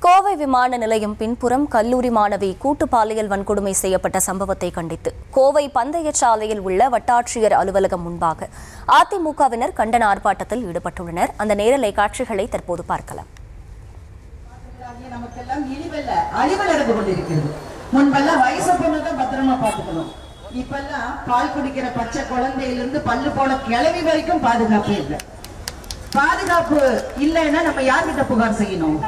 கோவை விமான நிலையம் பின்புறம் கல்லூரி மாணவி கூட்டு பாலியல் வன்கொடுமை செய்யப்பட்ட சம்பவத்தை கண்டித்து கோவை பந்தயச்சாலையில் உள்ள வட்டாட்சியர் அலுவலகம் முன்பாக அதிமுகவினர் கண்டன ஆர்ப்பாட்டத்தில் ஈடுபட்டுள்ளனர். அந்த நேரலை காட்சிகளை தற்போது பார்க்கலாம். முன்பெல்லாம் வயசு பொண்ணுதான் பத்திரமா பாத்துக்கணும். இப்பெல்லாம் பால் குடிக்கிற பச்சை குழந்தையிலிருந்து பல்லு போன கிளவி வரைக்கும் பாதுகாப்பு இல்லை. பாதுகாப்பு இல்லைன்னா நம்ம யார்கிட்ட புகார் செய்யணும்?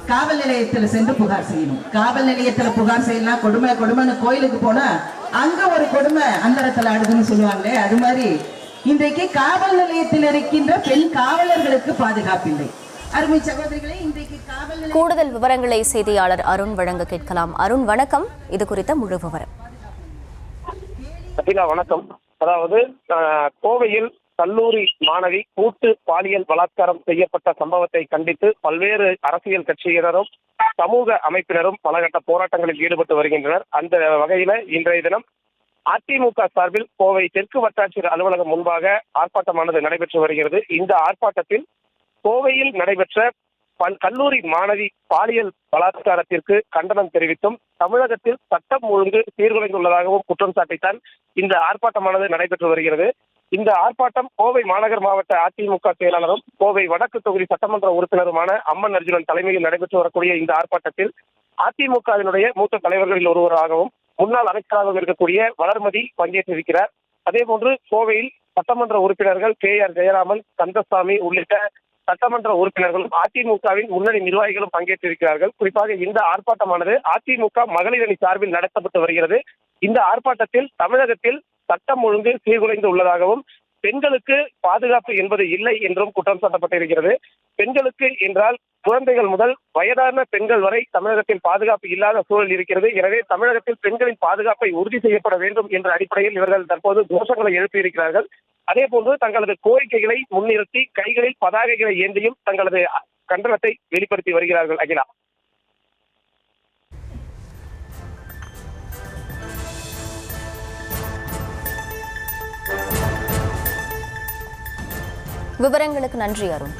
காவல் நிலையத்துல சென்று புகார் செய்யணும். காவல் நிலையத்துல புகார் செய்யலாம். கொடுமைன்னு கோயிலுக்கு போனா அங்க ஒரு கொடுமை அந்தரத்துல ஆடுதுன்னு சொல்லுவாங்களே, அது மாதிரி இன்றைக்கு காவல் நிலையத்தில் இருக்கின்ற பெண் காவலர்களுக்கு பாதுகாப்பு இல்லை. அருமை சகோதரிகளே, இன்றைக்கு கூடுதல் விவரங்களை செய்தியாளர் அருண் வழங்க கேட்கலாம். அருண் வணக்கம், இது குறித்த முழு விவரம். வணக்கம். அதாவது கோவையில் கல்லூரி மாணவி கூட்டு பாலியல் பலாத்காரம் செய்யப்பட்ட சம்பவத்தை கண்டித்து பல்வேறு அரசியல் கட்சியினரும் சமூக அமைப்பினரும் பலகட்ட போராட்டங்களில் ஈடுபட்டு வருகின்றனர். அந்த வகையில இன்றைய தினம் அதிமுக சார்பில் கோவை தெற்கு வட்டாட்சியர் அலுவலகம் முன்பாக ஆர்ப்பாட்டமானது நடைபெற்று வருகிறது. இந்த ஆர்ப்பாட்டத்தில் கோவையில் நடைபெற்ற கல்லூரி மாணவி பாலியல் பலாத்காரத்திற்கு கண்டனம் தெரிவித்தும் தமிழகத்தில் சட்டம் ஒழுங்கு சீர்குலைந்துள்ளதாகவும் குற்றம் சாட்டித்தான் இந்த ஆர்ப்பாட்டமானது நடைபெற்று வருகிறது. இந்த ஆர்ப்பாட்டம் கோவை மாநகர் மாவட்ட அதிமுக செயலாளரும் கோவை வடக்கு தொகுதி சட்டமன்ற உறுப்பினருமான அம்மன் அர்ஜுனன் தலைமையில் நடைபெற்று வரக்கூடிய இந்த ஆர்ப்பாட்டத்தில் அதிமுகவினுடைய மூத்த தலைவர்களில் ஒருவராகவும் முன்னாள் அமைச்சராகவும் இருக்கக்கூடிய வளர்மதி பங்கேற்றிருக்கிறார். அதே போன்று கோவையில் சட்டமன்ற உறுப்பினர்கள் KR ஜெயராமன், கந்தசாமி உள்ளிட்ட சட்டமன்ற உறுப்பினர்களும் அதிமுகவின் முன்னணி நிர்வாகிகளும் பங்கேற்றிருக்கிறார்கள். குறிப்பாக இந்த ஆர்ப்பாட்டமானது அதிமுக மகளிர் அணி சார்பில் நடத்தப்பட்டு வருகிறது. இந்த ஆர்ப்பாட்டத்தில் தமிழகத்தில் சட்டம் ஒழுங்கு சீர்குலைந்து உள்ளதாகவும் பெண்களுக்கு பாதுகாப்பு என்பது இல்லை என்றும் குற்றம் சாட்டப்பட்டிருக்கிறது. பெண்களுக்கு என்றால் குழந்தைகள் முதல் வயதான பெண்கள் வரை தமிழகத்தில் பாதுகாப்பு இல்லாத சூழல் இருக்கிறது. எனவே தமிழகத்தில் பெண்களின் பாதுகாப்பை உறுதி செய்யப்பட வேண்டும் என்ற அடிப்படையில் இவர்கள் தற்போது கோஷங்களை எழுப்பியிருக்கிறார்கள். அதே போன்று தங்களது கோரிக்கைகளை முன்னிறுத்தி கைகளில் பதாகைகளை ஏந்தியும் தங்களது கண்டனத்தை வெளிப்படுத்தி வருகிறார்கள். அகிலா, விவரங்களுக்கு நன்றி அருண்.